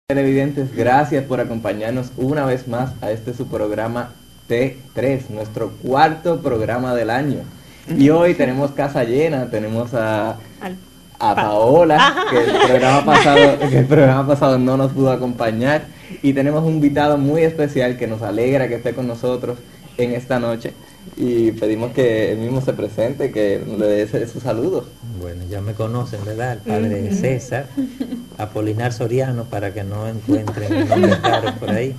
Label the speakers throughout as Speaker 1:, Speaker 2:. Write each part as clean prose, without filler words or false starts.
Speaker 1: Televidentes, gracias por acompañarnos una vez más a este su programa T3, nuestro cuarto programa del año. Y hoy tenemos casa llena, tenemos a Paola, que el programa pasado no nos pudo acompañar, y tenemos un invitado muy especial que nos alegra que esté con nosotros en esta noche. Y pedimos que él mismo se presente, que le dé sus saludos.
Speaker 2: Bueno, ya me conocen, ¿verdad? El padre César, Apolinar Soriano, para que no encuentren un nombre raro por ahí.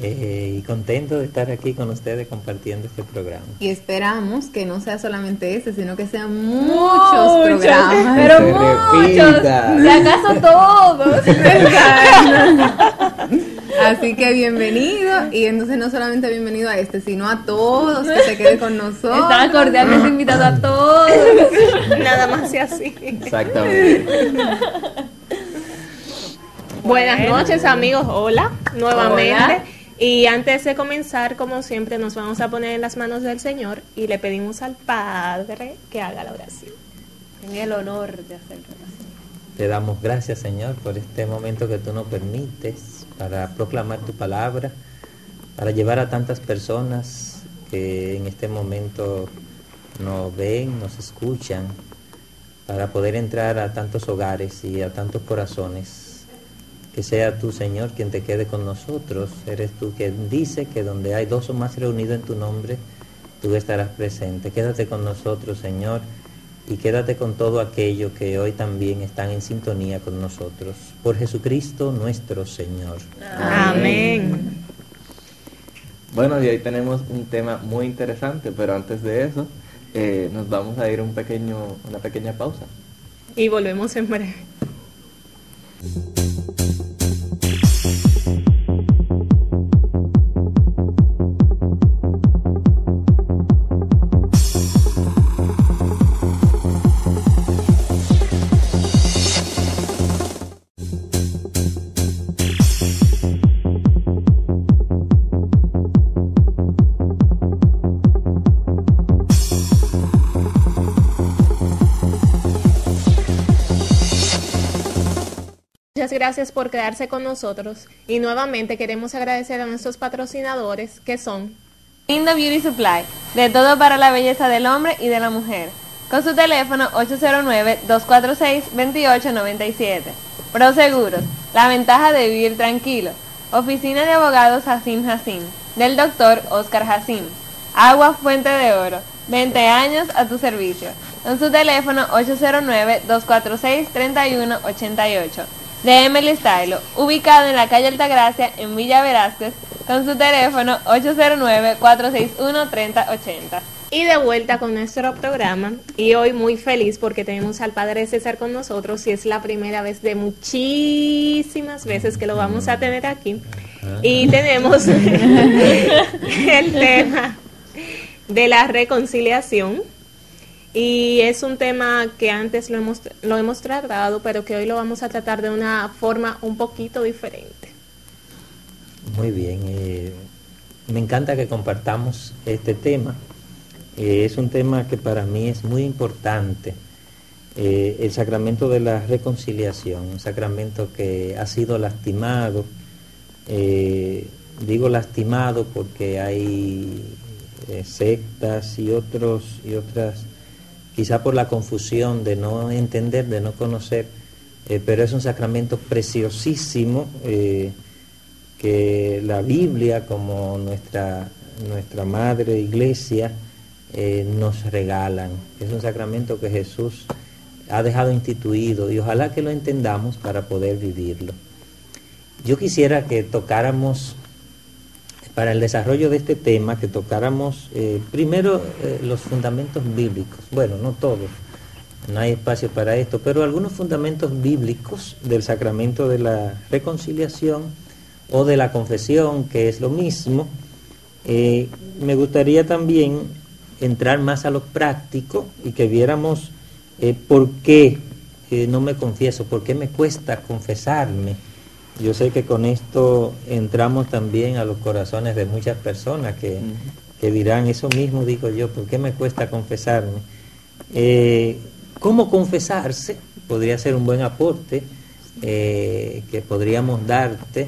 Speaker 2: Y contento de estar aquí con ustedes compartiendo este programa.
Speaker 3: Y esperamos que no sea solamente este, sino que sean muchos programas.
Speaker 4: Pero muchos, ¿y acaso todos?
Speaker 3: Así que bienvenido, y entonces no solamente bienvenido a este, sino a todos, que se quede con nosotros.
Speaker 4: Está cordialmente invitado a todos.
Speaker 5: Nada más y así.
Speaker 1: Exactamente.
Speaker 5: Buenas noches, amigos. Hola, nuevamente.
Speaker 4: Hola.
Speaker 5: Y antes de comenzar, como siempre, nos vamos a poner en las manos del Señor y le pedimos al Padre que haga la oración.
Speaker 4: En el honor de hacer la oración.
Speaker 2: Te damos gracias, Señor, por este momento que tú nos permites para proclamar tu palabra, para llevar a tantas personas que en este momento nos ven, nos escuchan, para poder entrar a tantos hogares y a tantos corazones. Que sea tú, Señor, quien te quede con nosotros. Eres tú quien dice que donde hay dos o más reunidos en tu nombre, tú estarás presente. Quédate con nosotros, Señor, y quédate con todo aquello que hoy también están en sintonía con nosotros. Por Jesucristo nuestro Señor.
Speaker 5: Amén.
Speaker 1: Bueno, y hoy tenemos un tema muy interesante, pero antes de eso, nos vamos a ir a una pequeña pausa.
Speaker 5: Y volvemos en breve. Muchas gracias por quedarse con nosotros y nuevamente queremos agradecer a nuestros patrocinadores que son
Speaker 4: Lindo Beauty Supply, de todo para la belleza del hombre y de la mujer, con su teléfono 809-246-2897. Proseguros, la ventaja de vivir tranquilo. Oficina de abogados Hacim Hacim, del doctor Oscar Hacim. Agua Fuente de Oro, 20 años a tu servicio, con su teléfono 809-246-3188. De Emily Stylo, ubicado en la calle Altagracia, en Villa Velázquez, con su teléfono 809-461-3080.
Speaker 5: y de vuelta con nuestro programa. Y hoy muy feliz porque tenemos al Padre César con nosotros y es la primera vez de muchísimas veces que lo vamos a tener aquí. Y tenemos el tema de la reconciliación. Y es un tema que antes lo hemos tratado, pero que hoy lo vamos a tratar de una forma un poquito diferente.
Speaker 2: Muy bien, me encanta que compartamos este tema. Es un tema que para mí es muy importante. El sacramento de la reconciliación, un sacramento que ha sido lastimado. Digo lastimado porque hay sectas y otras, quizá por la confusión de no entender, de no conocer, pero es un sacramento preciosísimo que la Biblia, como nuestra Madre Iglesia, nos regalan. Es un sacramento que Jesús ha dejado instituido y ojalá que lo entendamos para poder vivirlo. Yo quisiera que tocáramos, para el desarrollo de este tema, que tocáramos primero los fundamentos bíblicos. Bueno, no todos, no hay espacio para esto, pero algunos fundamentos bíblicos del sacramento de la reconciliación o de la confesión, que es lo mismo. Me gustaría también entrar más a lo práctico y que viéramos por qué no me confieso, por qué me cuesta confesarme. Yo sé que con esto entramos también a los corazones de muchas personas que dirán eso mismo, digo yo, ¿por qué me cuesta confesarme? ¿Cómo confesarse? Podría ser un buen aporte que podríamos darte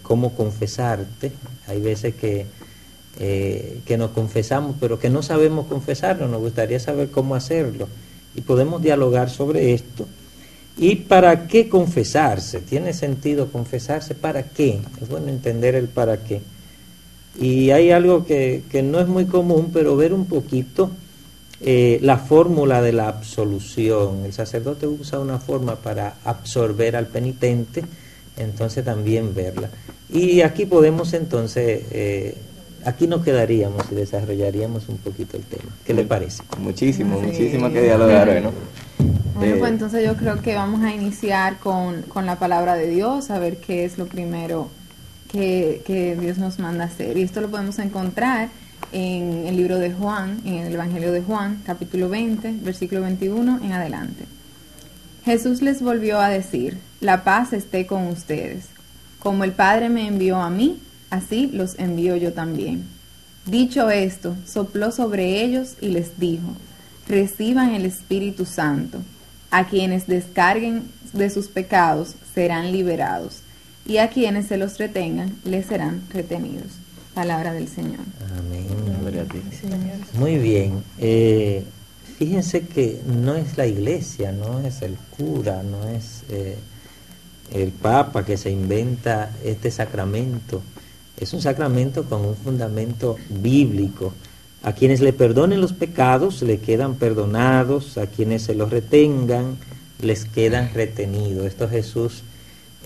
Speaker 2: cómo confesarte. Hay veces que nos confesamos, pero que no sabemos confesarnos, nos gustaría saber cómo hacerlo. Y podemos dialogar sobre esto. ¿Y para qué confesarse? ¿Tiene sentido confesarse? ¿Para qué? Es bueno entender el para qué. Y hay algo que no es muy común, pero ver un poquito la fórmula de la absolución. El sacerdote usa una forma para absorber al penitente, entonces también verla. Y aquí podemos entonces, aquí nos quedaríamos y desarrollaríamos un poquito el tema. ¿Qué le parece?
Speaker 1: Muchísimo que dialogar hoy, ¿no?
Speaker 3: Bueno, pues entonces yo creo que vamos a iniciar con la palabra de Dios, a ver qué es lo primero que Dios nos manda hacer. Y esto lo podemos encontrar en el libro de Juan, en el Evangelio de Juan, capítulo 20, versículo 21 en adelante. Jesús les volvió a decir: la paz esté con ustedes. Como el Padre me envió a mí, así los envío yo también. Dicho esto, sopló sobre ellos y les dijo: reciban el Espíritu Santo. A quienes descarguen de sus pecados serán liberados, y a quienes se los retengan les serán retenidos. Palabra del Señor.
Speaker 2: Amén.
Speaker 1: Gloria a ti.
Speaker 2: Muy bien. Fíjense que no es la iglesia, no es el cura, no es el Papa que se inventa este sacramento. Es un sacramento con un fundamento bíblico. A quienes le perdonen los pecados le quedan perdonados, a quienes se los retengan les quedan retenidos. Esto Jesús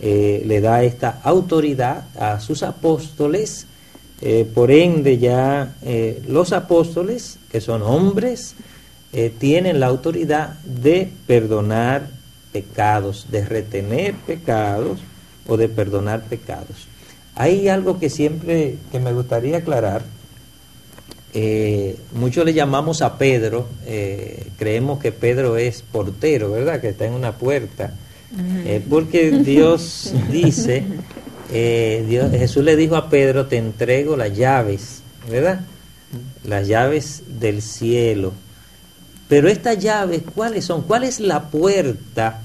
Speaker 2: le da esta autoridad a sus apóstoles. Por ende ya los apóstoles, que son hombres, tienen la autoridad de perdonar pecados, de retener pecados o de perdonar pecados. Hay algo que siempre que me gustaría aclarar. Muchos le llamamos a Pedro, creemos que Pedro es portero, ¿verdad? Que está en una puerta, porque Dios dice, Jesús le dijo a Pedro: te entrego las llaves, ¿verdad? Las llaves del cielo. Pero estas llaves, ¿cuáles son? ¿Cuál es la puerta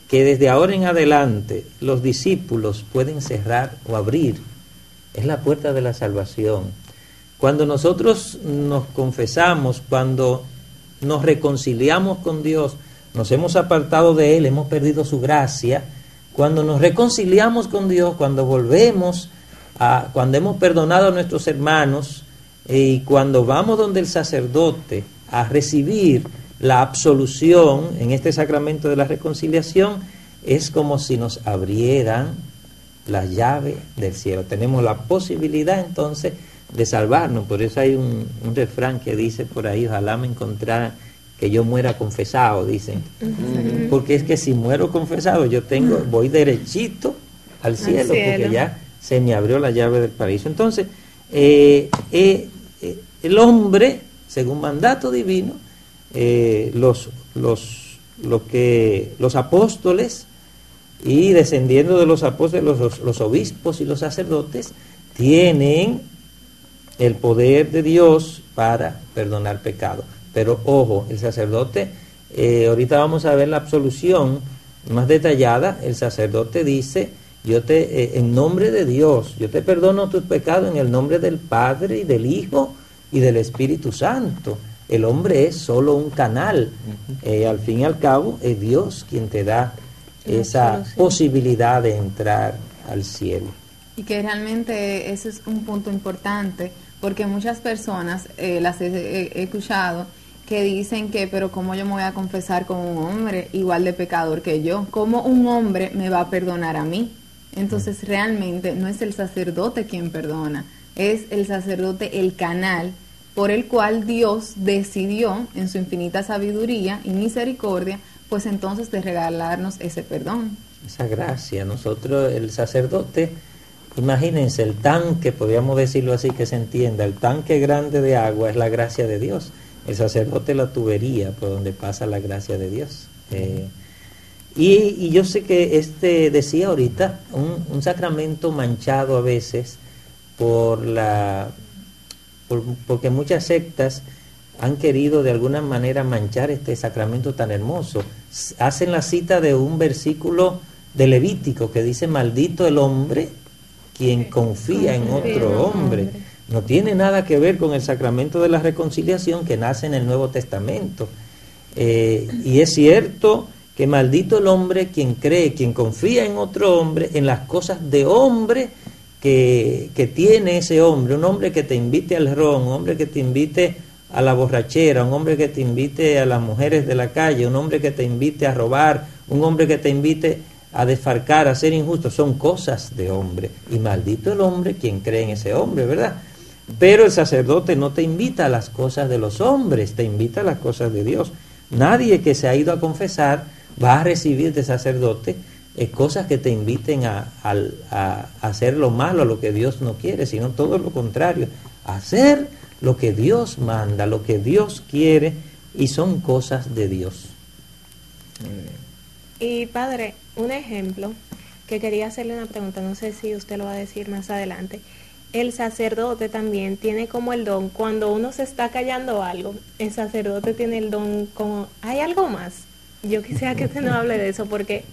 Speaker 2: que desde ahora en adelante los discípulos pueden cerrar o abrir? Es la puerta de la salvación. Cuando nosotros nos confesamos, cuando nos reconciliamos con Dios, nos hemos apartado de Él, hemos perdido su gracia. Cuando nos reconciliamos con Dios, cuando volvemos, cuando hemos perdonado a nuestros hermanos y cuando vamos donde el sacerdote a recibir la absolución en este sacramento de la reconciliación, es como si nos abrieran la llave del cielo. Tenemos la posibilidad entonces de salvarnos. Por eso hay un refrán que dice por ahí: ojalá me encontraran que yo muera confesado, dicen. Porque es que si muero confesado, voy derechito al cielo, porque ya se me abrió la llave del paraíso. Entonces, el hombre, según mandato divino, los apóstoles, y descendiendo de los apóstoles, los obispos y los sacerdotes, tienen el poder de Dios para perdonar pecado. Pero ojo, el sacerdote, ahorita vamos a ver la absolución más detallada. El sacerdote dice: en nombre de Dios, yo te perdono tus pecados en el nombre del Padre y del Hijo y del Espíritu Santo. El hombre es solo un canal. Al fin y al cabo es Dios quien te da esa posibilidad de entrar al cielo.
Speaker 3: Y que realmente ese es un punto importante, porque muchas personas las he escuchado que dicen que, pero ¿cómo yo me voy a confesar con un hombre igual de pecador que yo? ¿Cómo un hombre me va a perdonar a mí? Entonces realmente no es el sacerdote quien perdona, es el sacerdote el canal por el cual Dios decidió en su infinita sabiduría y misericordia, pues entonces de regalarnos ese perdón.
Speaker 2: Esa gracia. Nosotros, el sacerdote, Imagínense, el tanque, podríamos decirlo así que se entienda, el tanque grande de agua es la gracia de Dios. El sacerdote es la tubería por donde pasa la gracia de Dios. Y yo sé que decía ahorita, un sacramento manchado a veces porque muchas sectas han querido de alguna manera manchar este sacramento tan hermoso. Hacen la cita de un versículo de Levítico que dice: maldito el hombre quien confía en otro hombre. No tiene nada que ver con el sacramento de la reconciliación que nace en el Nuevo Testamento. Y es cierto que maldito el hombre quien cree, quien confía en otro hombre, en las cosas de hombre que tiene ese hombre. Un hombre que te invite al ron, un hombre que te invite a la borrachera, un hombre que te invite a las mujeres de la calle, un hombre que te invite a robar, un hombre que te invite a desfalcar, a ser injusto. Son cosas de hombre, y maldito el hombre quien cree en ese hombre, ¿verdad? Pero el sacerdote no te invita a las cosas de los hombres, te invita a las cosas de Dios. Nadie que se ha ido a confesar va a recibir de sacerdote cosas que te inviten a hacer lo malo, a lo que Dios no quiere, sino todo lo contrario, hacer lo que Dios manda, lo que Dios quiere, y son cosas de Dios.
Speaker 5: Y padre, un ejemplo que quería hacerle una pregunta, no sé si usted lo va a decir más adelante. El sacerdote también tiene como el don, cuando uno se está callando algo, el sacerdote tiene el don como, ¿hay algo más? Yo quisiera que usted nos hable de eso, porque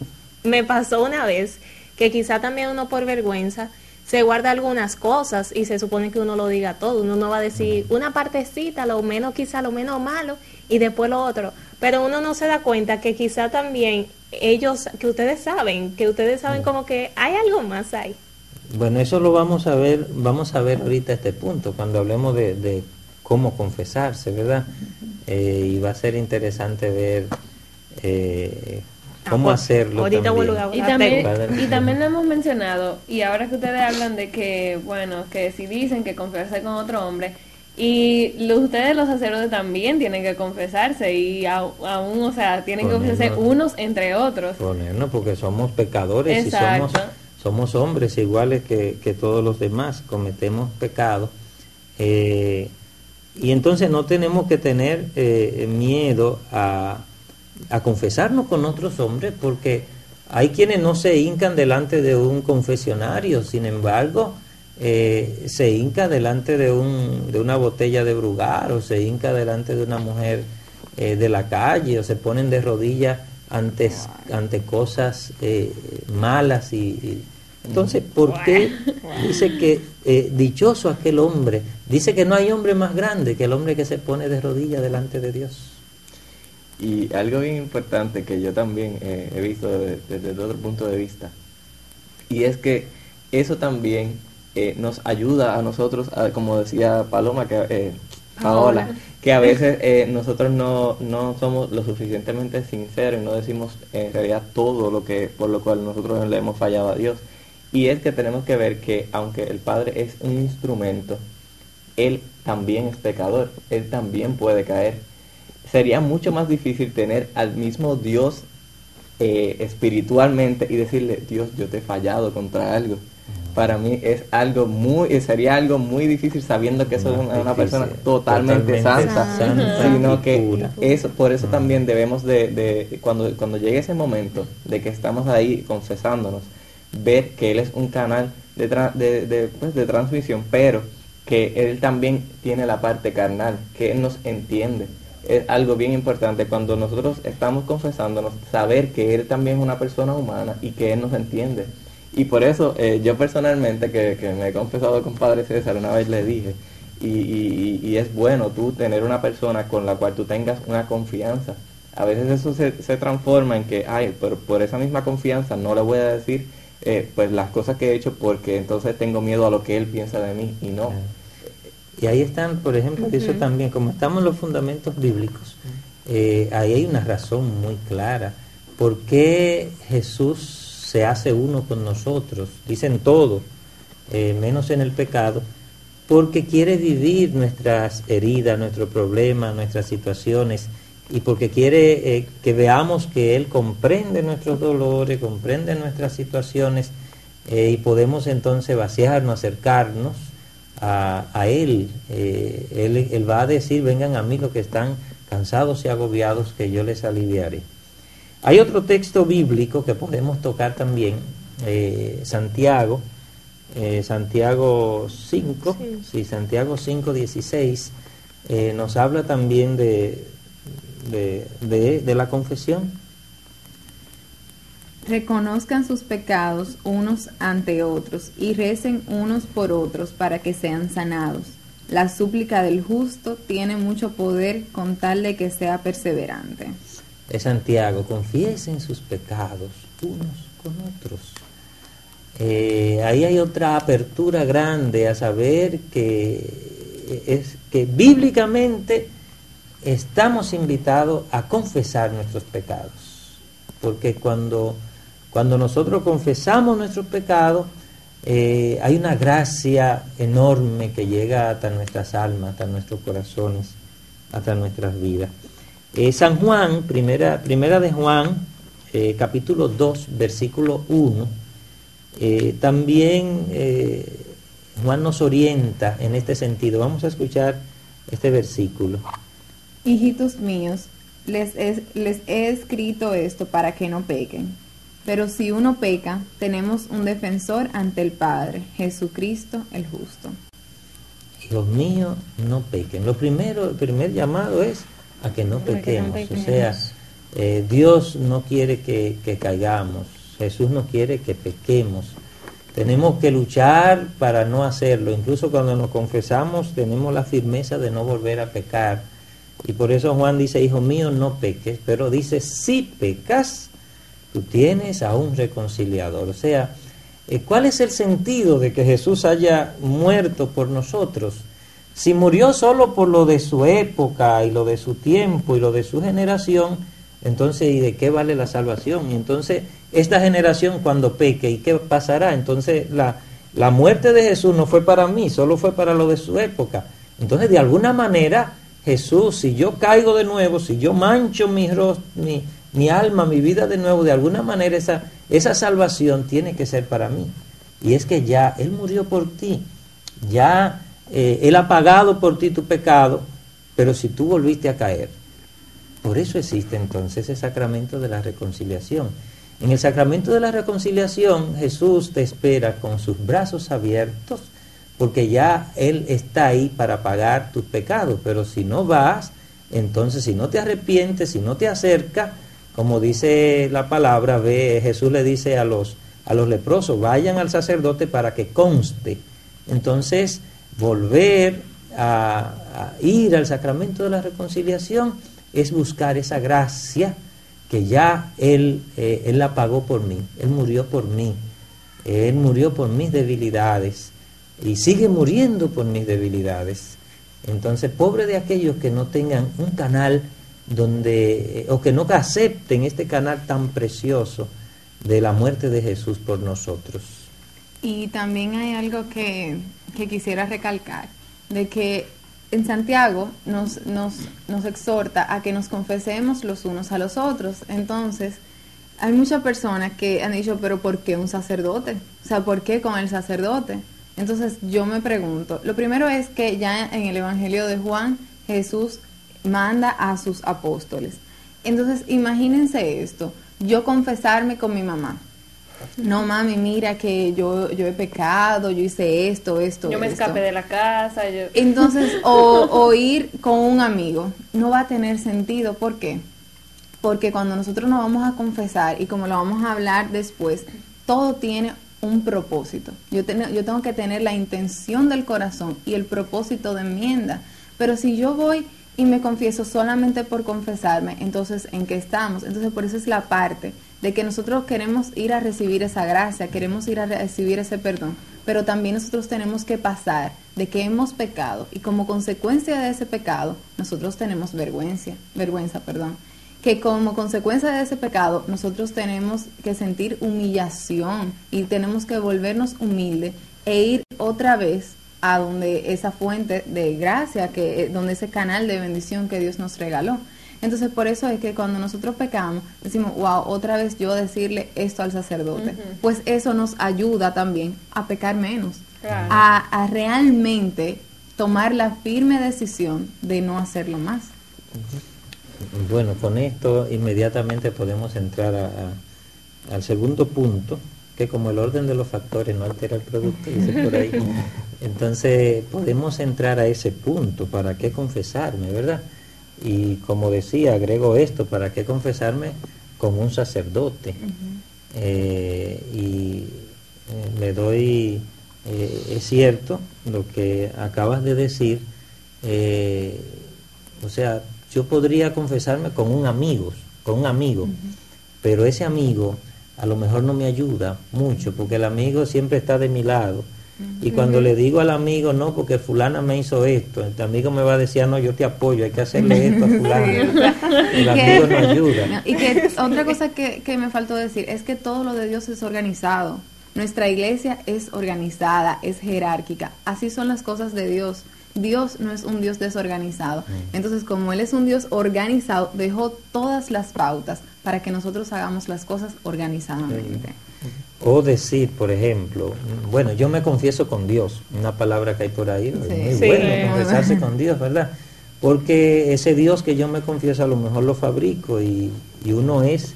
Speaker 5: me pasó una vez que quizá también uno por vergüenza se guarda algunas cosas y se supone que uno lo diga todo. Uno no va a decir una partecita, lo menos quizá, lo menos malo, y después lo otro. Pero uno no se da cuenta que quizá también que ustedes saben como que hay algo más ahí.
Speaker 2: Bueno, eso lo vamos a ver ahorita este punto, cuando hablemos de cómo confesarse, ¿verdad? Y va a ser interesante ver cómo hacerlo
Speaker 5: ahorita
Speaker 2: también.
Speaker 4: Y también lo hemos mencionado, y ahora que ustedes hablan de que, bueno, que si dicen que confesarse con otro hombre, y ustedes los sacerdotes también tienen que confesarse, y aún, o sea, tienen que confesarse unos entre otros.
Speaker 2: Ponernos, porque somos pecadores.
Speaker 4: Exacto.
Speaker 2: Y somos hombres iguales que todos los demás, cometemos pecados. Y entonces no tenemos que tener miedo a confesarnos con otros hombres, porque hay quienes no se hincan delante de un confesionario, sin embargo se hinca delante de una botella de Brugal, o se hinca delante de una mujer de la calle, o se ponen de rodillas ante cosas malas. Y entonces, ¿por qué dice que dichoso aquel hombre? Dice que no hay hombre más grande que el hombre que se pone de rodillas delante de Dios.
Speaker 1: Y algo bien importante que yo también he visto desde otro punto de vista, y es que eso también nos ayuda a nosotros, como decía Paola, que a veces nosotros no somos lo suficientemente sinceros y no decimos en realidad todo por lo cual nosotros le hemos fallado a Dios. Y es que tenemos que ver que aunque el Padre es un instrumento, Él también es pecador, Él también puede caer. Sería mucho más difícil tener al mismo Dios espiritualmente y decirle: Dios, yo te he fallado contra algo. Para mí sería algo muy difícil, sabiendo que eso es una persona totalmente santa, sino que por eso también debemos de cuando llegue ese momento de que estamos ahí confesándonos, ver que Él es un canal de transmisión, pero que Él también tiene la parte carnal, que Él nos entiende. Es algo bien importante cuando nosotros estamos confesándonos, saber que Él también es una persona humana y que Él nos entiende. Y por eso yo personalmente, que me he confesado con Padre César, una vez le dije, y es bueno tú tener una persona con la cual tú tengas una confianza. A veces eso se transforma en que, por esa misma confianza no le voy a decir pues las cosas que he hecho, porque entonces tengo miedo a lo que él piensa de mí, y no.
Speaker 2: Y ahí están, por ejemplo, eso también, como estamos en los fundamentos bíblicos, ahí hay una razón muy clara. ¿Por qué Jesús se hace uno con nosotros? Dicen todo, menos en el pecado, porque quiere vivir nuestras heridas, nuestros problemas, nuestras situaciones, y porque quiere que veamos que Él comprende nuestros dolores, comprende nuestras situaciones, y podemos entonces vaciarnos, acercarnos a Él. Él va a decir, vengan a mí los que están cansados y agobiados, que yo les aliviaré. Hay otro texto bíblico que podemos tocar también, Santiago 5, sí, Santiago 5:16, nos habla también de la confesión.
Speaker 3: Reconozcan sus pecados unos ante otros y recen unos por otros para que sean sanados. La súplica del justo tiene mucho poder con tal de que sea perseverante.
Speaker 2: De Santiago, confiesen sus pecados unos con otros. Ahí hay otra apertura grande a saber que bíblicamente estamos invitados a confesar nuestros pecados, porque cuando nosotros confesamos nuestros pecados, hay una gracia enorme que llega hasta nuestras almas, hasta nuestros corazones, hasta nuestras vidas. San Juan, primera de Juan, capítulo 2, versículo 1, también Juan nos orienta en este sentido. Vamos a escuchar este versículo.
Speaker 3: Hijitos míos, les he escrito esto para que no pequen. Pero si uno peca, tenemos un defensor ante el Padre, Jesucristo el justo.
Speaker 2: Hijos míos, no pequen. El primer llamado es a que no pequemos. O sea, Dios no quiere que caigamos. Jesús no quiere que pequemos. Tenemos que luchar para no hacerlo. Incluso cuando nos confesamos, tenemos la firmeza de no volver a pecar. Y por eso Juan dice, hijo mío, no peques. Pero dice, si pecas, tú tienes a un reconciliador. O sea, ¿cuál es el sentido de que Jesús haya muerto por nosotros? Si murió solo por lo de su época y lo de su tiempo y lo de su generación, entonces, ¿y de qué vale la salvación? Y entonces, esta generación cuando peque, ¿y qué pasará? Entonces, la muerte de Jesús no fue para mí, solo fue para lo de su época. Entonces, de alguna manera, Jesús, si yo caigo de nuevo, si yo mancho mi alma, mi vida de nuevo, de alguna manera esa salvación tiene que ser para mí. Y es que ya Él murió por ti, ya Él ha pagado por ti tu pecado, pero si tú volviste a caer, por eso existe entonces ese sacramento de la reconciliación. En el sacramento de la reconciliación, Jesús te espera con sus brazos abiertos, porque ya Él está ahí para pagar tus pecados. Pero si no vas, entonces si no te arrepientes, si no te acercas, como dice la palabra, Jesús le dice a los leprosos, vayan al sacerdote para que conste. Entonces, volver a ir al sacramento de la reconciliación es buscar esa gracia que ya Él la pagó por mí. Él murió por mí. Él murió por mis debilidades y sigue muriendo por mis debilidades. Entonces, pobre de aquellos que no tengan un canal o que no acepten este canal tan precioso de la muerte de Jesús por nosotros.
Speaker 3: Y también hay algo que quisiera recalcar, de que en Santiago nos exhorta a que nos confesemos los unos a los otros. Entonces, hay muchas personas que han dicho, pero ¿por qué un sacerdote? O sea, ¿por qué con el sacerdote? Entonces, yo me pregunto, lo primero es que ya en el Evangelio de Juan, Jesús manda a sus apóstoles. Entonces, imagínense esto, yo confesarme con mi mamá. No, mami, mira que yo he pecado, yo hice esto.
Speaker 4: Yo me escapé de la casa.
Speaker 3: Entonces, o ir con un amigo, no va a tener sentido. ¿Por qué? Porque cuando nosotros nos vamos a confesar, y como lo vamos a hablar después, todo tiene un propósito. Yo tengo que tener la intención del corazón y el propósito de enmienda. Pero si yo voy y me confieso solamente por confesarme, entonces, ¿en qué estamos? Entonces, por eso es la parte de que nosotros queremos ir a recibir esa gracia, queremos ir a recibir ese perdón, pero también nosotros tenemos que pasar de que hemos pecado y como consecuencia de ese pecado, nosotros tenemos vergüenza, que como consecuencia de ese pecado, nosotros tenemos que sentir humillación y tenemos que volvernos humildes e ir otra vez a donde esa fuente de gracia, donde ese canal de bendición que Dios nos regaló. Entonces, por eso es que cuando nosotros pecamos, decimos, wow, otra vez yo decirle esto al sacerdote. Pues eso nos ayuda también a pecar menos,
Speaker 4: Claro.
Speaker 3: a realmente tomar la firme decisión de no hacerlo más.
Speaker 2: Bueno, con esto inmediatamente podemos entrar al segundo punto, que como el orden de los factores no altera el producto, dice por ahí, entonces podemos entrar a ese punto, ¿para qué confesarme, verdad? Y como decía, agrego esto, ¿para qué confesarme con un sacerdote? Le doy, es cierto lo que acabas de decir, o sea, yo podría confesarme con un amigo, pero ese amigo a lo mejor no me ayuda mucho, porque el amigo siempre está de mi lado. Y cuando le digo al amigo, no, porque fulana me hizo esto, el amigo me va a decir, no, yo te apoyo, hay que hacerle esto a fulana. El amigo no ayuda.
Speaker 3: Y que otra cosa que me faltó decir es que todo lo de Dios es organizado. Nuestra iglesia es organizada, es jerárquica. Así son las cosas de Dios. Dios no es un Dios desorganizado. Entonces, como Él es un Dios organizado, dejó todas las pautas para que nosotros hagamos las cosas organizadamente.
Speaker 2: O decir, por ejemplo, bueno, yo me confieso con Dios, una palabra que hay por ahí,
Speaker 3: Sí.
Speaker 2: es muy
Speaker 5: Sí.
Speaker 2: bueno confesarse con Dios, ¿verdad? Porque ese Dios que yo me confieso a lo mejor lo fabrico y uno es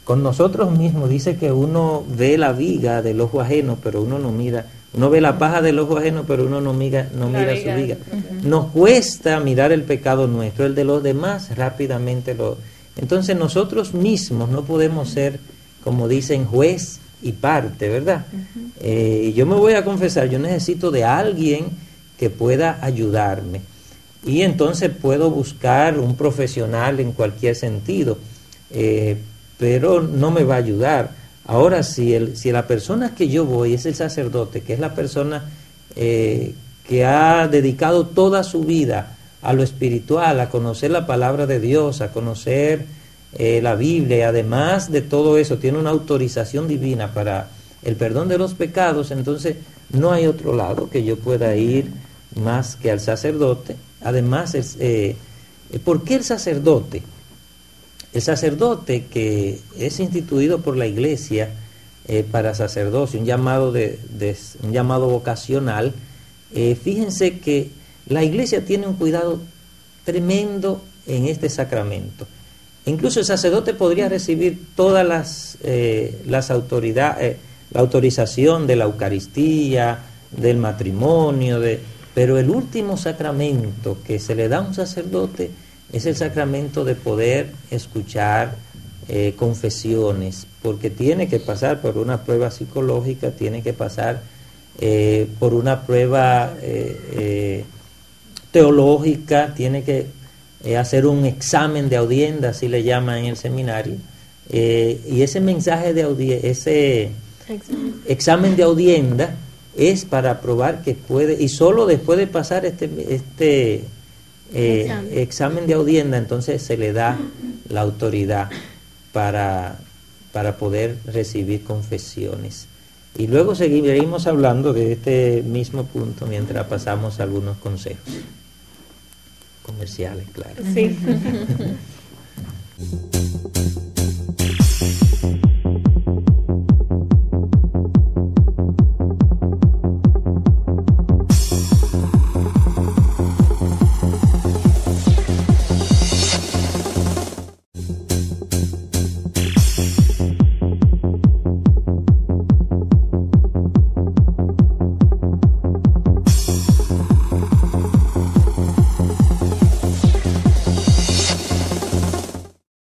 Speaker 2: con nosotros mismos. Dice que uno ve la viga del ojo ajeno, pero uno no mira, uno ve la paja del ojo ajeno, pero uno no mira su viga. Nos cuesta mirar el pecado nuestro, el de los demás rápidamente Entonces nosotros mismos no podemos ser, como dicen, juez y parte, ¿verdad? Y yo me voy a confesar, yo necesito de alguien que pueda ayudarme. Y entonces puedo buscar un profesional en cualquier sentido, pero no me va a ayudar. Ahora, si la persona que yo voy es el sacerdote, que es la persona que ha dedicado toda su vida a lo espiritual, a conocer la palabra de Dios, a conocer la Biblia, y además de todo eso tiene una autorización divina para el perdón de los pecados, entonces no hay otro lado que yo pueda ir más que al sacerdote. Además, ¿por qué el sacerdote? El sacerdote, que es instituido por la Iglesia para sacerdocio, un llamado vocacional, fíjense que la Iglesia tiene un cuidado tremendo en este sacramento. Incluso el sacerdote podría recibir todas las autoridades, la autorización de la Eucaristía, del matrimonio, pero el último sacramento que se le da a un sacerdote es el sacramento de poder escuchar confesiones, porque tiene que pasar por una prueba psicológica, tiene que pasar por una prueba teológica, tiene que hacer un examen de audiencia, así le llaman en el seminario, y ese mensaje ese examen de audiencia es para probar que puede, y solo después de pasar este examen de audiencia, entonces se le da la autoridad para poder recibir confesiones. Y luego seguiremos hablando de este mismo punto mientras pasamos algunos consejos comerciales, claro.
Speaker 5: Sí.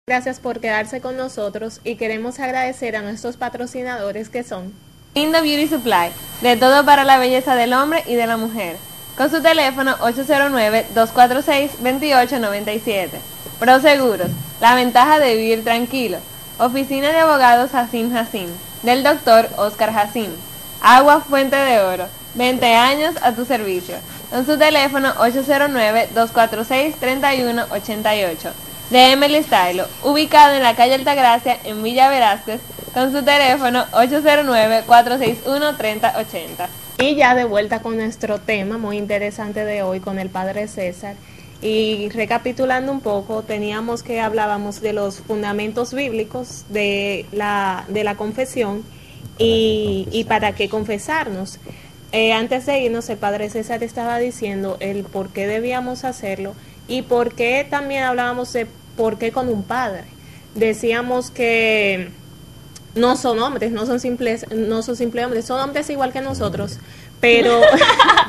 Speaker 5: Gracias por quedarse con nosotros y queremos agradecer a nuestros patrocinadores que son
Speaker 4: Lindo Beauty Supply, de todo para la belleza del hombre y de la mujer, con su teléfono 809-246-2897. Proseguros, la ventaja de vivir tranquilo. Oficina de abogados Hacim, del doctor Oscar Hacim. Agua Fuente de Oro, 20 años a tu servicio, con su teléfono 809-246-3188. De Emily Stylo, ubicado en la calle Altagracia, en Villa Velázquez, con su teléfono 809-461-3080.
Speaker 5: Y ya de vuelta con nuestro tema muy interesante de hoy con el Padre César. Y recapitulando un poco, teníamos que hablábamos de los fundamentos bíblicos de la confesión y para qué confesarnos. Antes de irnos, el Padre César estaba diciendo el por qué debíamos hacerlo y por qué también hablábamos de por qué con un padre. Decíamos que no son hombres, no son simples hombres, son hombres igual que nosotros, pero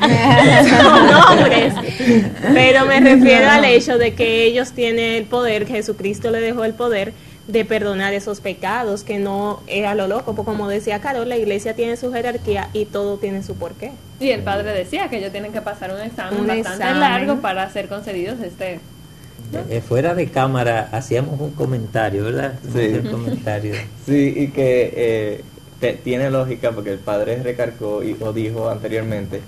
Speaker 5: son hombres. Pero me refiero al hecho de que ellos tienen el poder, que Jesucristo le dejó el poder de perdonar esos pecados, que no es a lo loco, porque como decía Carol, la iglesia tiene su jerarquía y todo tiene su porqué.
Speaker 4: Y el padre decía que ellos tienen que pasar un examen bastante largo para ser concedidos
Speaker 2: fuera de cámara hacíamos un comentario, ¿verdad?
Speaker 1: Sí.
Speaker 2: El comentario.
Speaker 1: Sí, y que tiene lógica porque el padre recalcó o dijo anteriormente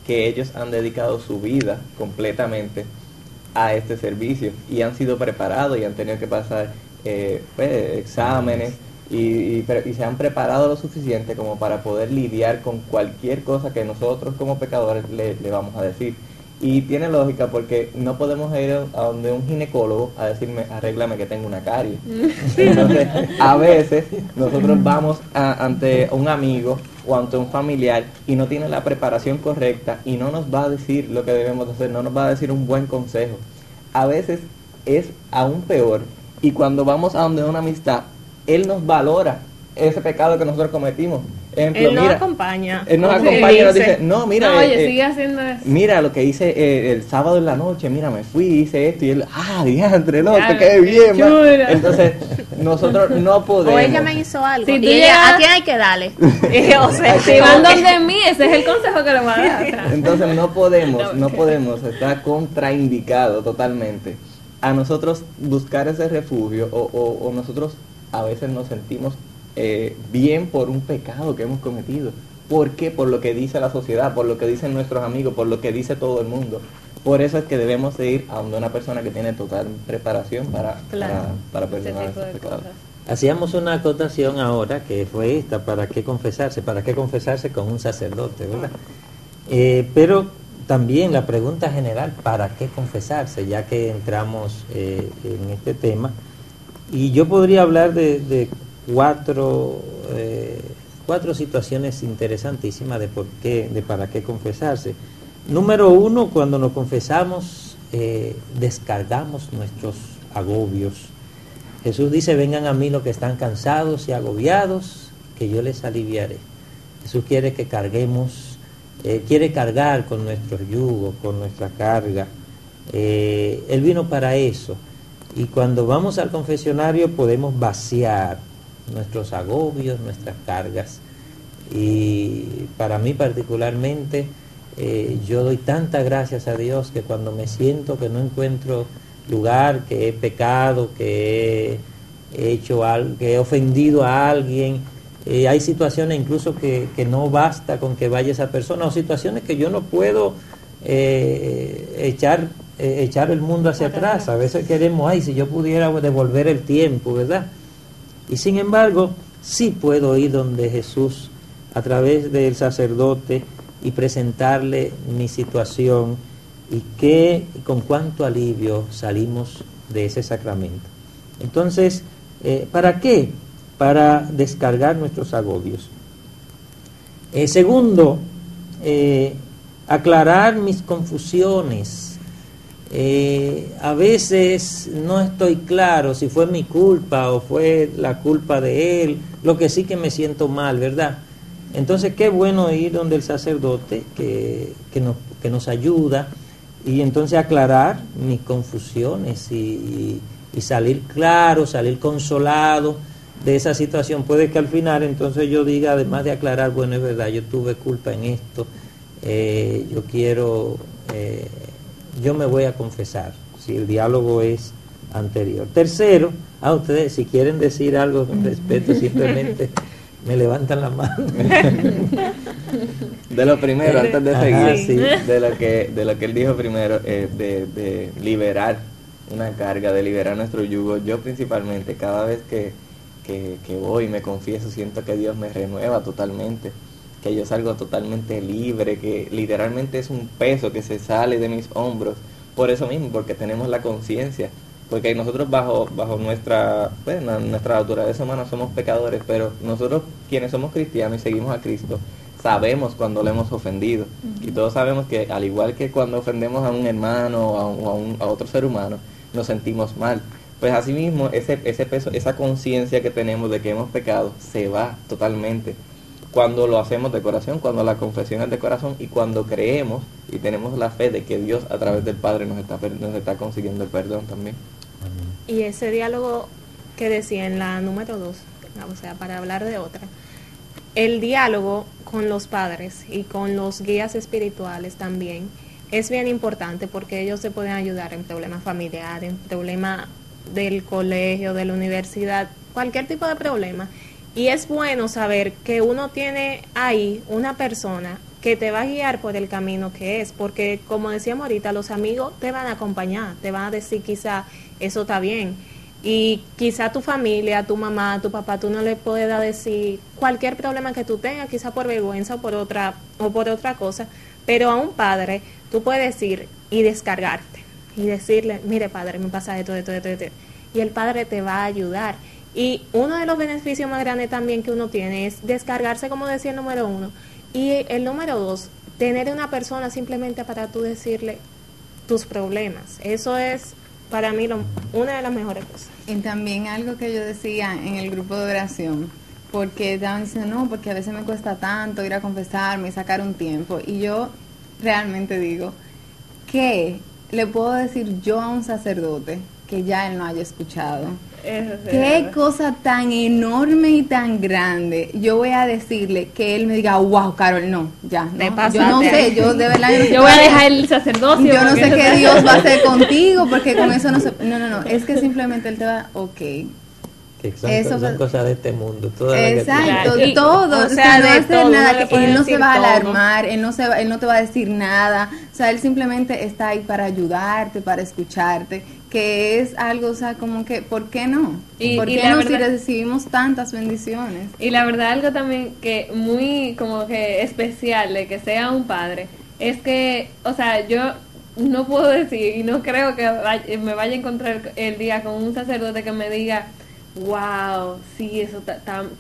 Speaker 1: que ellos han dedicado su vida completamente a este servicio y han sido preparados y han tenido que pasar exámenes y se han preparado lo suficiente como para poder lidiar con cualquier cosa que nosotros como pecadores le vamos a decir. Y tiene lógica porque no podemos ir a donde un ginecólogo a decirme, arréglame que tengo una caries. Entonces, a veces nosotros vamos ante un amigo o ante un familiar y no tiene la preparación correcta y no nos va a decir lo que debemos hacer, no nos va a decir un buen consejo. A veces es aún peor y cuando vamos a donde una amistad, él nos valora ese pecado que nosotros cometimos. Ejemplo,
Speaker 5: él nos acompaña.
Speaker 1: Él nos acompaña y nos dice, no, mira,
Speaker 4: no, oye, sigue haciendo eso.
Speaker 1: Mira lo que hice el sábado en la noche, mira, me fui, hice esto y él, diantre, no, te quedé bien. Entonces, nosotros no podemos.
Speaker 5: O ella me hizo algo.
Speaker 4: Si
Speaker 5: y
Speaker 4: tú
Speaker 5: ella,
Speaker 4: llegas,
Speaker 5: ¿a quién hay que darle? O sea,
Speaker 4: si van donde mí, ese es el consejo que le voy a dar.
Speaker 1: Entonces no podemos, está contraindicado totalmente a nosotros buscar ese refugio o nosotros a veces nos sentimos bien por un pecado que hemos cometido. ¿Por qué? Por lo que dice la sociedad, por lo que dicen nuestros amigos, por lo que dice todo el mundo. Por eso es que debemos de ir a donde una persona que tiene total preparación para perdonar esos pecados.
Speaker 2: Hacíamos una acotación ahora que fue esta, ¿para qué confesarse? ¿Para qué confesarse con un sacerdote, verdad? Pero también la pregunta general, ¿para qué confesarse? Ya que entramos en este tema. Y yo podría hablar de cuatro situaciones interesantísimas de para qué confesarse. Número uno, cuando nos confesamos, descargamos nuestros agobios. Jesús dice, vengan a mí los que están cansados y agobiados, que yo les aliviaré. Jesús quiere que carguemos, quiere cargar con nuestros yugos, con nuestra carga. Él vino para eso. Y cuando vamos al confesionario podemos vaciar nuestros agobios, nuestras cargas. Y para mí particularmente, yo doy tantas gracias a Dios que cuando me siento que no encuentro lugar, que he pecado, que he hecho algo, que he ofendido a alguien, hay situaciones incluso que no basta con que vaya esa persona, o situaciones que yo no puedo echar el mundo hacia atrás. A veces queremos, si yo pudiera devolver el tiempo, ¿verdad? Y sin embargo, sí puedo ir donde Jesús a través del sacerdote y presentarle mi situación y con cuánto alivio salimos de ese sacramento. Entonces, ¿para qué? Para descargar nuestros agobios. Segundo, aclarar mis confusiones. A veces no estoy claro si fue mi culpa o fue la culpa de él, lo que sí que me siento mal, ¿verdad? Entonces qué bueno ir donde el sacerdote que nos ayuda y entonces aclarar mis confusiones y salir claro, salir consolado de esa situación. Puede que al final entonces yo diga, además de aclarar, bueno, es verdad, yo tuve culpa en esto, yo me voy a confesar, si el diálogo es anterior. Tercero, ustedes si quieren decir algo con respeto, simplemente me levantan la mano.
Speaker 1: De lo primero, antes de seguir,
Speaker 2: sí.
Speaker 1: de lo que él dijo primero, de liberar una carga, de liberar nuestro yugo. Yo principalmente, cada vez que voy y me confieso, siento que Dios me renueva totalmente, que yo salgo totalmente libre, que literalmente es un peso que se sale de mis hombros, por eso mismo, porque tenemos la conciencia. Porque nosotros bajo nuestra naturaleza humana somos pecadores, pero nosotros quienes somos cristianos y seguimos a Cristo, sabemos cuando le hemos ofendido. Y todos sabemos que al igual que cuando ofendemos a un hermano o a otro ser humano, nos sentimos mal. Pues asimismo, ese peso, esa conciencia que tenemos de que hemos pecado, se va totalmente cuando lo hacemos de corazón, cuando la confesión es de corazón y cuando creemos y tenemos la fe de que Dios a través del Padre nos está consiguiendo el perdón también.
Speaker 5: Y ese diálogo que decía en la número 2, o sea, para hablar de otra, el diálogo con los padres y con los guías espirituales también es bien importante porque ellos se pueden ayudar en problemas familiares, en problemas del colegio, de la universidad, cualquier tipo de problema. Y es bueno saber que uno tiene ahí una persona que te va a guiar por el camino que es, porque como decíamos ahorita, los amigos te van a acompañar, te van a decir quizá eso está bien, y quizá tu familia, tu mamá, tu papá, tú no le puedas decir cualquier problema que tú tengas, quizá por vergüenza o por otra cosa, pero a un padre tú puedes decir y descargarte y decirle, mire padre, me pasa esto, y el padre te va a ayudar. Y uno de los beneficios más grandes también que uno tiene es descargarse, como decía el número 1, y el número 2, tener una persona simplemente para tú decirle tus problemas. Eso es para mí una de las mejores cosas.
Speaker 3: Y también algo que yo decía en el grupo de oración, porque estaban diciendo, no, porque a veces me cuesta tanto ir a confesarme y sacar un tiempo. Y yo realmente digo, ¿qué le puedo decir yo a un sacerdote que ya él no haya escuchado? Qué cosa tan enorme y tan grande yo voy a decirle que él me diga, wow, Carol, no, ya, no, yo no sé, yo de verdad
Speaker 4: yo voy a dejar el sacerdocio,
Speaker 3: yo no sé qué Dios va a hacer contigo, porque con eso no, es que simplemente él te va,
Speaker 2: son cosas de este mundo,
Speaker 3: exacto, todo, o sea, no hacer nada, que él no se va a alarmar, él no te va a decir nada, o sea, él simplemente está ahí para ayudarte, para escucharte, que es algo, o sea, como que, ¿por qué no? ¿Por qué no si recibimos tantas bendiciones?
Speaker 4: Y la verdad, algo también que muy como que especial de que sea un padre, es que, o sea, yo no puedo decir, y no creo que me vaya a encontrar el día con un sacerdote que me diga, wow, sí, eso tú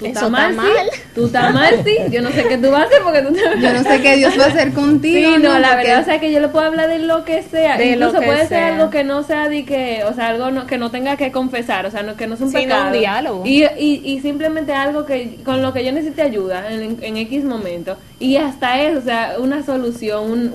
Speaker 4: estás mal, ¿sí? Tú estás mal, sí. Yo no sé qué tú vas a hacer porque tú estás mal.
Speaker 3: Yo no sé qué Dios va a hacer contigo.
Speaker 4: Sí, no, la verdad, o sea, que yo le puedo hablar de lo que sea. Incluso puede ser algo que no sea o sea, algo que no tenga que confesar, o sea, que no sea un pecado.
Speaker 5: Un diálogo.
Speaker 4: Y simplemente algo con lo que yo necesite ayuda en X momento. Y hasta eso, o sea, una solución,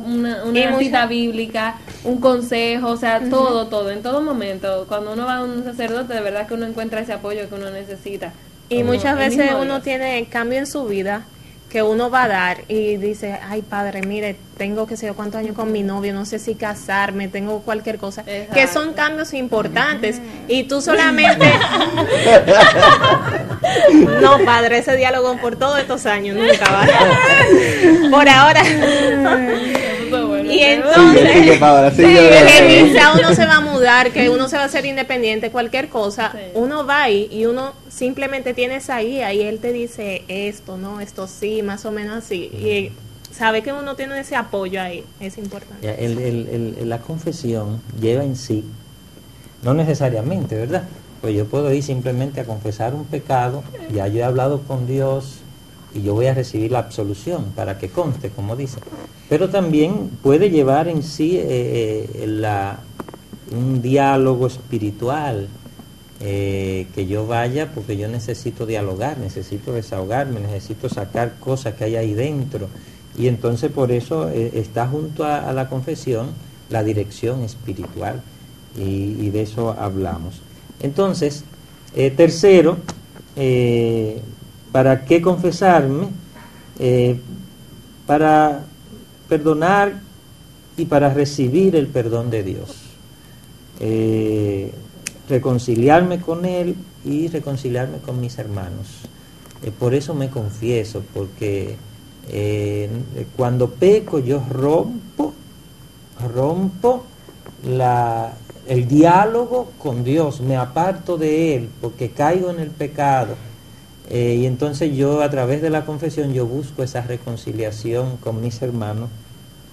Speaker 4: una cita bíblica, un consejo, o sea, todo, en todo momento. Cuando uno va a un sacerdote, de verdad que uno encuentra ese apoyo que uno necesita.
Speaker 5: Y muchas veces uno tiene cambio en su vida que uno va a dar y dice, ay padre, mire, tengo que sé yo cuántos años con mi novio, no sé si casarme, tengo cualquier cosa. Exacto. Que son cambios importantes y tú solamente no padre, ese diálogo por todos estos años nunca va por ahora. Y entonces que quizá uno se va a mudar, que uno se va a hacer independiente, cualquier cosa, uno va ahí y uno simplemente tiene esa guía y él te dice esto, no, esto sí, más o menos así, y sabe que uno tiene ese apoyo ahí, es importante.
Speaker 2: La confesión lleva en sí, no necesariamente, ¿verdad? Pues yo puedo ir simplemente a confesar un pecado, ya yo he hablado con Dios y yo voy a recibir la absolución para que conste, como dice. Pero también puede llevar en sí un diálogo espiritual, que yo vaya porque yo necesito dialogar, necesito desahogarme, necesito sacar cosas que hay ahí dentro. Y entonces por eso está junto a la confesión la dirección espiritual y de eso hablamos. Entonces, tercero, ¿para qué confesarme? Para perdonar y para recibir el perdón de Dios. Reconciliarme con Él y reconciliarme con mis hermanos. Por eso me confieso, porque cuando peco yo rompo el diálogo con Dios, me aparto de Él porque caigo en el pecado. Y entonces yo a través de la confesión yo busco esa reconciliación con mis hermanos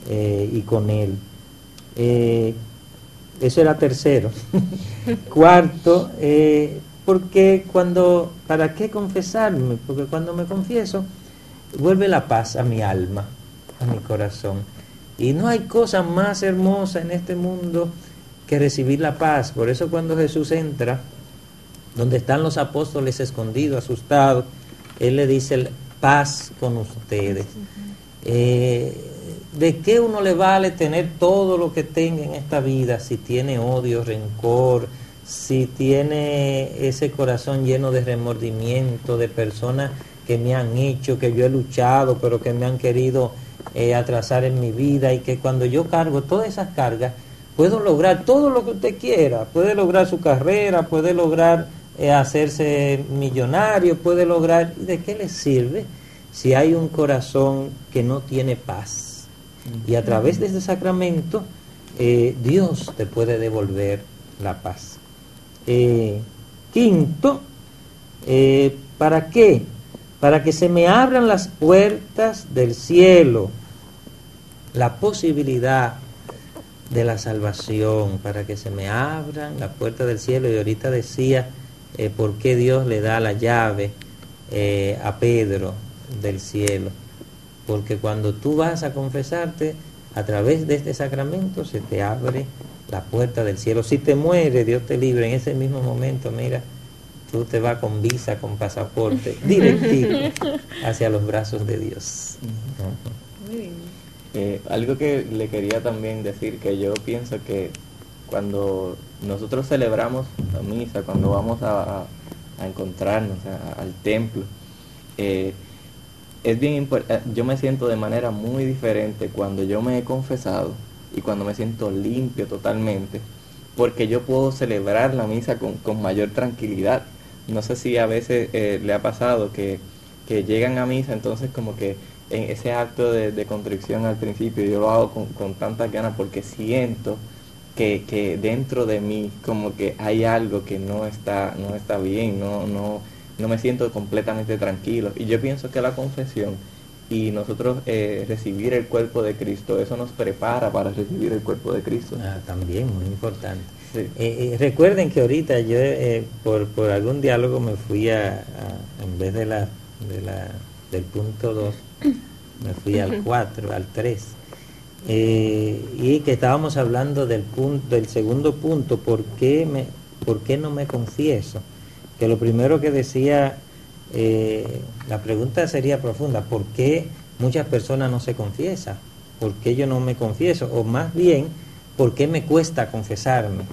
Speaker 2: y con Él. Eso era tercero. Cuarto, ¿para qué confesarme? Porque cuando me confieso, vuelve la paz a mi alma, a mi corazón. Y no hay cosa más hermosa en este mundo que recibir la paz. Por eso cuando Jesús entra, donde están los apóstoles escondidos, asustados, Él le dice, paz con ustedes. ¿De qué uno le vale tener todo lo que tenga en esta vida si tiene odio, rencor, si tiene ese corazón lleno de remordimiento, de personas que me han hecho, que yo he luchado, pero que me han querido atrasar en mi vida, y que cuando yo cargo todas esas cargas, puedo lograr todo lo que usted quiera, puede lograr su carrera, puede lograr hacerse millonario, puede lograr... ¿De qué le sirve si hay un corazón que no tiene paz? Y a través de este sacramento, Dios te puede devolver la paz. Quinto, ¿para qué? Para que se me abran las puertas del cielo, la posibilidad de la salvación, para que se me abran las puertas del cielo. Y ahorita decía por qué Dios le da la llave a Pedro del cielo, porque cuando tú vas a confesarte, a través de este sacramento se te abre la puerta del cielo. Si te mueres, Dios te libre, en ese mismo momento, mira, tú te vas con visa, con pasaporte, directivo hacia los brazos de Dios.
Speaker 4: Muy bien.
Speaker 1: Algo que le quería también decir, que yo pienso que cuando nosotros celebramos la misa, cuando vamos a encontrarnos al templo, es bien importante. Yo me siento de manera muy diferente cuando yo me he confesado y cuando me siento limpio totalmente, porque yo puedo celebrar la misa con mayor tranquilidad. No sé si a veces le ha pasado que llegan a misa, entonces como que en ese acto de contrición al principio yo lo hago con tantas ganas, porque siento que dentro de mí como que hay algo que no está bien, no me siento completamente tranquilo. Y yo pienso que la confesión y nosotros recibir el cuerpo de Cristo, eso nos prepara para recibir el cuerpo de Cristo.
Speaker 2: También, muy importante.
Speaker 1: Sí.
Speaker 2: Recuerden que ahorita yo por algún diálogo me fui en vez del punto 2, me fui al 4, al 3. Y que estábamos hablando del segundo punto, ¿por qué no me confieso? Que lo primero que decía, la pregunta sería profunda, ¿por qué muchas personas no se confiesan? ¿Por qué yo no me confieso? O más bien, ¿por qué me cuesta confesarme?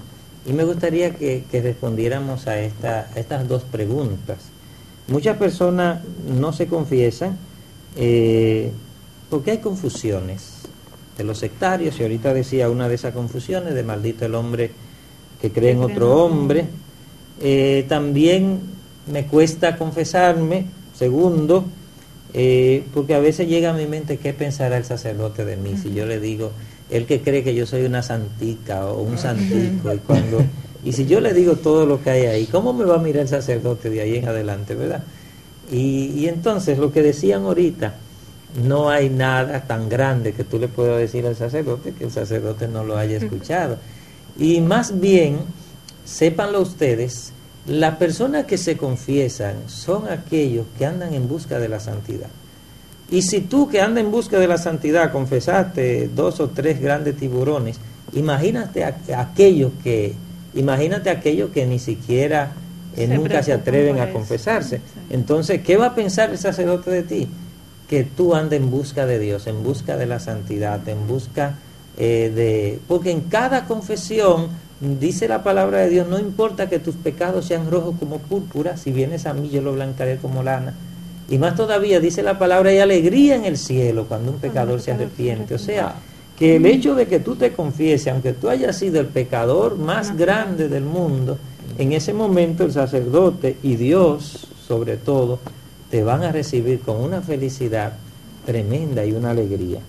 Speaker 2: Y me gustaría que respondiéramos a estas dos preguntas. Muchas personas no se confiesan porque hay confusiones de los sectarios, y ahorita decía una de esas confusiones de maldito el hombre que cree en otro hombre. También me cuesta confesarme, segundo, porque a veces llega a mi mente qué pensará el sacerdote de mí si yo le digo, él que cree que yo soy una santica o un santico, y si yo le digo todo lo que hay ahí, ¿cómo me va a mirar el sacerdote de ahí en adelante, verdad? Y entonces lo que decían ahorita, no hay nada tan grande que tú le puedas decir al sacerdote que el sacerdote no lo haya escuchado. Y más bien, sépanlo ustedes, las personas que se confiesan son aquellos que andan en busca de la santidad. Y si tú que andas en busca de la santidad confesaste 2 o 3 grandes tiburones, imagínate aquellos que ni siquiera nunca se atreven a confesarse. Entonces, ¿qué va a pensar el sacerdote de ti? Que tú andes en busca de Dios, en busca de la santidad, en busca porque en cada confesión dice la palabra de Dios, no importa que tus pecados sean rojos como púrpura, si vienes a mí yo lo blanquearé como lana. Y más todavía dice la palabra, hay alegría en el cielo cuando un pecador se arrepiente. O sea, que el hecho de que tú te confieses, aunque tú hayas sido el pecador más grande del mundo, en ese momento el sacerdote y Dios, sobre todo, te van a recibir con una felicidad tremenda y una alegría.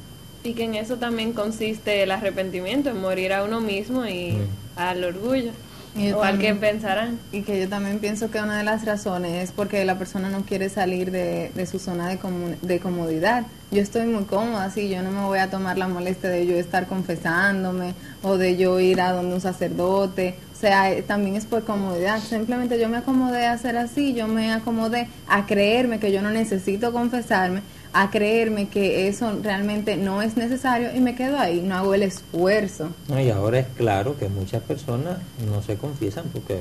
Speaker 4: Y que en eso también consiste el arrepentimiento, en morir a uno mismo y al orgullo.
Speaker 3: Y
Speaker 4: o al que pensarán.
Speaker 3: Y que yo también pienso que una de las razones es porque la persona no quiere salir de su zona de comodidad. Yo estoy muy cómoda, así yo no me voy a tomar la molestia de yo estar confesándome o de yo ir a donde un sacerdote. O sea, también es por comodidad. Simplemente yo me acomodé a hacer así, yo me acomodé a creerme que yo no necesito confesarme, a creerme que eso realmente no es necesario y me quedo ahí, no hago el esfuerzo.
Speaker 2: No, y ahora es claro que muchas personas no se confiesan porque,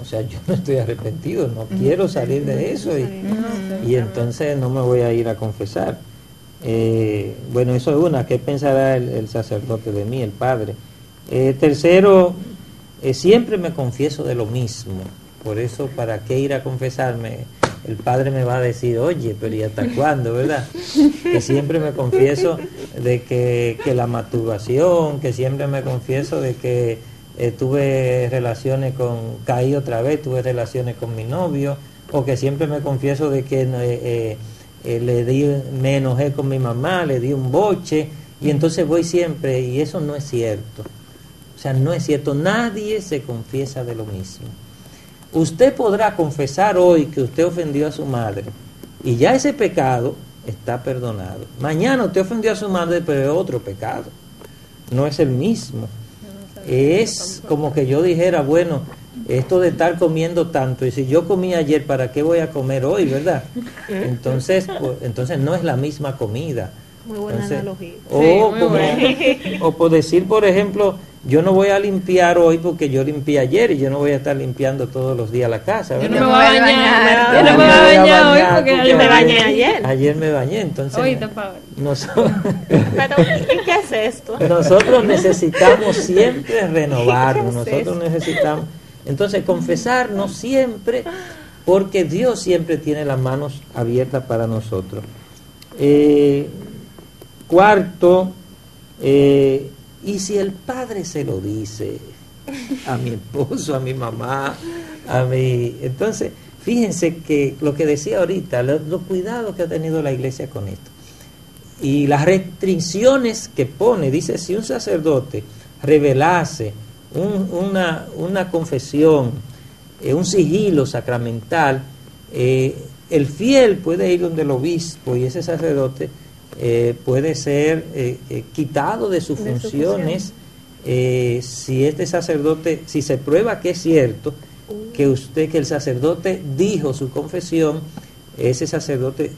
Speaker 2: o sea, yo no estoy arrepentido, no quiero salir de eso y entonces no me voy a ir a confesar. Bueno, eso es una, ¿qué pensará el sacerdote de mí, el padre? Tercero, siempre me confieso de lo mismo, por eso, ¿para qué ir a confesarme? El padre me va a decir, oye, pero ¿y hasta cuándo, verdad? Que siempre me confieso de que la masturbación, que siempre me confieso de que tuve relaciones caí otra vez, tuve relaciones con mi novio, o que siempre me confieso de que me enojé con mi mamá, le di un boche, y entonces voy siempre, y eso no es cierto. O sea, no es cierto, nadie se confiesa de lo mismo. Usted podrá confesar hoy que usted ofendió a su madre y ya ese pecado está perdonado. Mañana usted ofendió a su madre, pero es otro pecado, no es el mismo. Es como que yo dijera, bueno, esto de estar comiendo tanto, y si yo comí ayer, ¿para qué voy a comer hoy, verdad? Entonces no es la misma comida.
Speaker 5: Muy buena analogía.
Speaker 2: O por decir, por ejemplo, yo no voy a limpiar hoy porque yo limpié ayer y yo no voy a estar limpiando todos los días la casa, ¿verdad?
Speaker 4: Yo no me voy a bañar. Yo no me voy a bañar hoy porque
Speaker 5: yo me bañé ayer.
Speaker 2: Ayer me bañé, entonces.
Speaker 4: Hoy te pago.
Speaker 5: Pero, ¿qué es esto?
Speaker 2: Nosotros necesitamos siempre renovarnos. Nosotros necesitamos. Entonces, confesarnos siempre, porque Dios siempre tiene las manos abiertas para nosotros. Cuarto, y si el padre se lo dice a mi esposo, a mi mamá, entonces, fíjense que lo que decía ahorita, los cuidados que ha tenido la iglesia con esto, y las restricciones que pone, dice, si un sacerdote revelase una confesión, un sigilo sacramental, el fiel puede ir donde el obispo y ese sacerdote puede ser quitado de sus funciones si este sacerdote, si se prueba que es cierto que el sacerdote dijo su confesión, ese sacerdote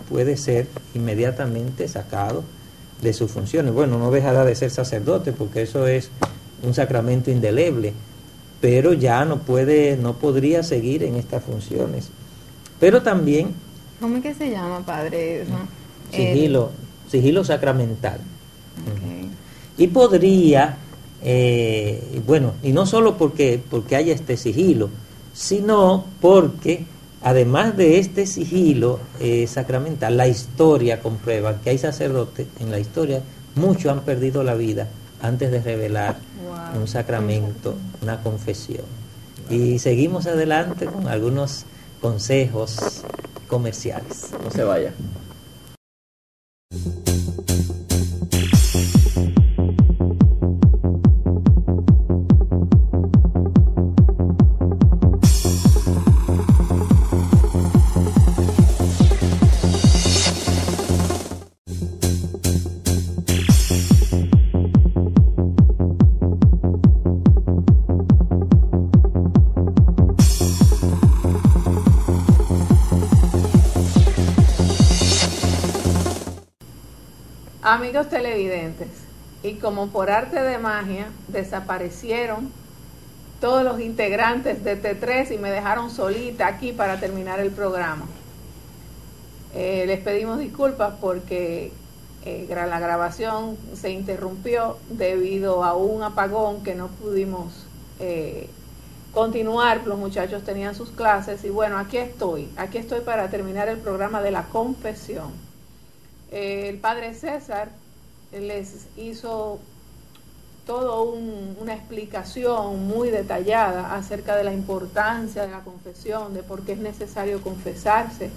Speaker 2: puede ser inmediatamente sacado de sus funciones. Bueno, no dejará de ser sacerdote porque eso es un sacramento indeleble, pero ya no podría seguir en estas funciones. Pero también,
Speaker 3: ¿cómo es que se llama, padre, eso?
Speaker 2: Sigilo sacramental.
Speaker 3: Okay.
Speaker 2: Y podría, bueno, y no solo porque haya este sigilo, sino porque además de este sigilo sacramental, la historia comprueba que hay sacerdotes en la historia, muchos han perdido la vida antes de revelar un sacramento, una confesión. Y seguimos adelante con algunos consejos comerciales.
Speaker 1: No se vaya.
Speaker 6: Amigos televidentes, y como por arte de magia desaparecieron todos los integrantes de T3 y me dejaron solita aquí para terminar el programa. Les pedimos disculpas porque la grabación se interrumpió debido a un apagón que no pudimos continuar. Los muchachos tenían sus clases y bueno, aquí estoy para terminar el programa de la confesión. El padre César les hizo todo una explicación muy detallada acerca de la importancia de la confesión, de por qué es necesario confesarse,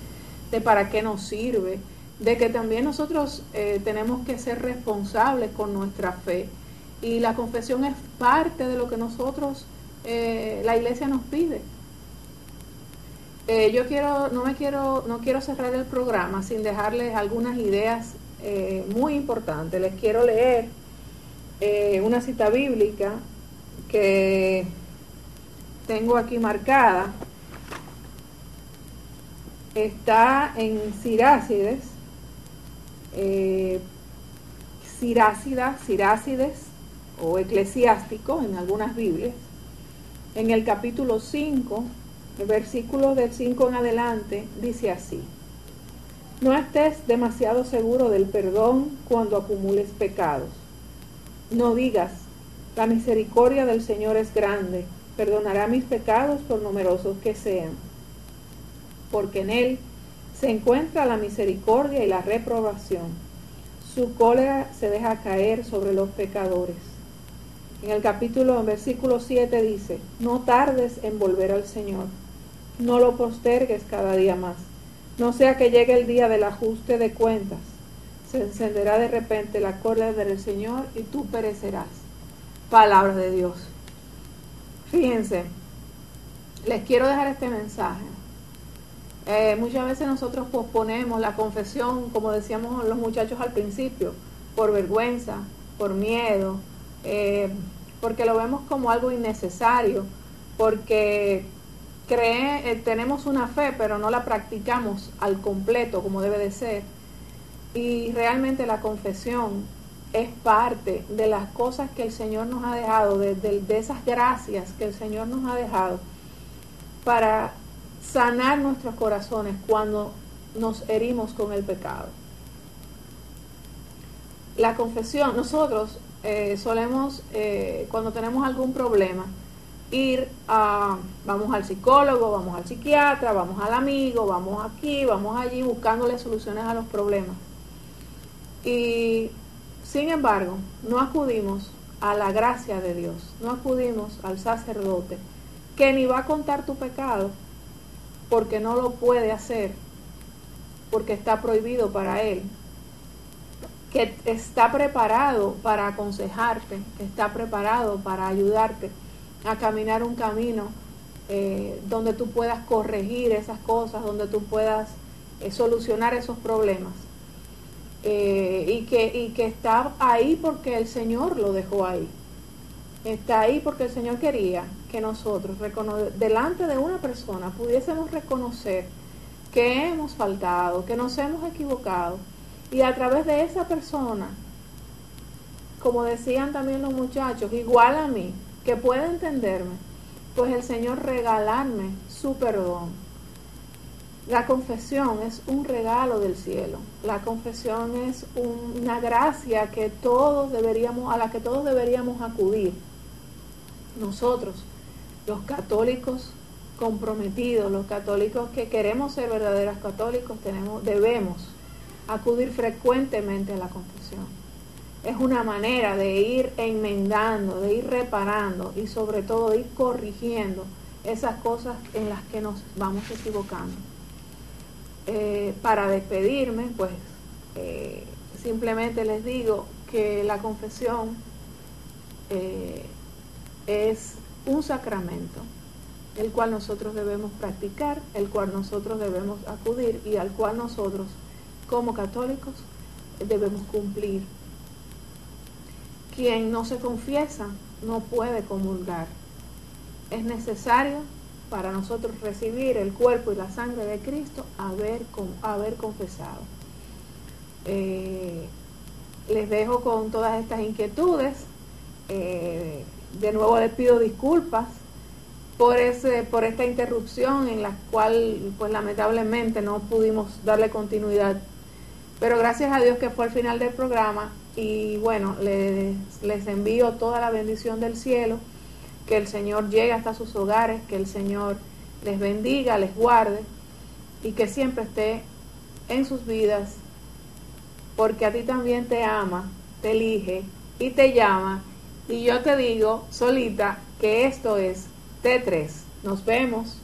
Speaker 6: de para qué nos sirve, de que también nosotros tenemos que ser responsables con nuestra fe, y la confesión es parte de lo que nosotros la iglesia nos pide. No quiero cerrar el programa sin dejarles algunas ideas muy importantes. Les quiero leer una cita bíblica que tengo aquí marcada. Está en Sirácides, Sirácides o Eclesiástico en algunas Biblias, en el capítulo 5, el versículo del 5 en adelante, dice así: no estés demasiado seguro del perdón cuando acumules pecados. No digas, la misericordia del Señor es grande, perdonará mis pecados por numerosos que sean. Porque en Él se encuentra la misericordia y la reprobación. Su cólera se deja caer sobre los pecadores. En el versículo 7 dice: no tardes en volver al Señor, no lo postergues cada día más, no sea que llegue el día del ajuste de cuentas. Se encenderá de repente la cólera del Señor y tú perecerás. Palabra de Dios. Fíjense, les quiero dejar este mensaje. Muchas veces nosotros posponemos la confesión, como decíamos los muchachos al principio, por vergüenza, por miedo, porque lo vemos como algo innecesario, porque tenemos una fe pero no la practicamos al completo como debe de ser. Y realmente la confesión es parte de las cosas que el Señor nos ha dejado, de esas gracias que el Señor nos ha dejado para sanar nuestros corazones cuando nos herimos con el pecado. La confesión, nosotros solemos, cuando tenemos algún problema, vamos al psicólogo, vamos al psiquiatra, vamos al amigo, vamos aquí, vamos allí, buscándole soluciones a los problemas. Y sin embargo, no acudimos a la gracia de Dios, no acudimos al sacerdote, que ni va a contar tu pecado, porque no lo puede hacer, porque está prohibido para él, que está preparado para aconsejarte, está preparado para ayudarte a caminar un camino donde tú puedas corregir esas cosas, donde tú puedas solucionar esos problemas, y que está ahí porque el Señor lo dejó ahí. Está ahí porque el Señor quería que nosotros, delante de una persona, pudiésemos reconocer que hemos faltado, que nos hemos equivocado, y a través de esa persona, como decían también los muchachos, igual a mí, que pueda entenderme, pues el Señor regalarme su perdón. La confesión es un regalo del cielo. La confesión es una gracia a la que todos deberíamos acudir. Nosotros, los católicos comprometidos, los católicos que queremos ser verdaderos católicos, debemos acudir frecuentemente a la confesión. Es una manera de ir enmendando, de ir reparando y sobre todo de ir corrigiendo esas cosas en las que nos vamos equivocando. Para despedirme, pues simplemente les digo que la confesión es un sacramento, el cual nosotros debemos practicar, el cual nosotros debemos acudir y al cual nosotros, como católicos, debemos cumplir. Quien no se confiesa no puede comulgar. Es necesario para nosotros recibir el cuerpo y la sangre de Cristo haber confesado. Les dejo con todas estas inquietudes. De nuevo les pido disculpas por esta interrupción en la cual pues lamentablemente no pudimos darle continuidad, pero gracias a Dios que fue al final del programa. Y bueno, les envío toda la bendición del cielo, que el Señor llegue hasta sus hogares, que el Señor les bendiga, les guarde y que siempre esté en sus vidas, porque a ti también te ama, te elige y te llama. Y yo te digo solita que esto es T3. Nos vemos.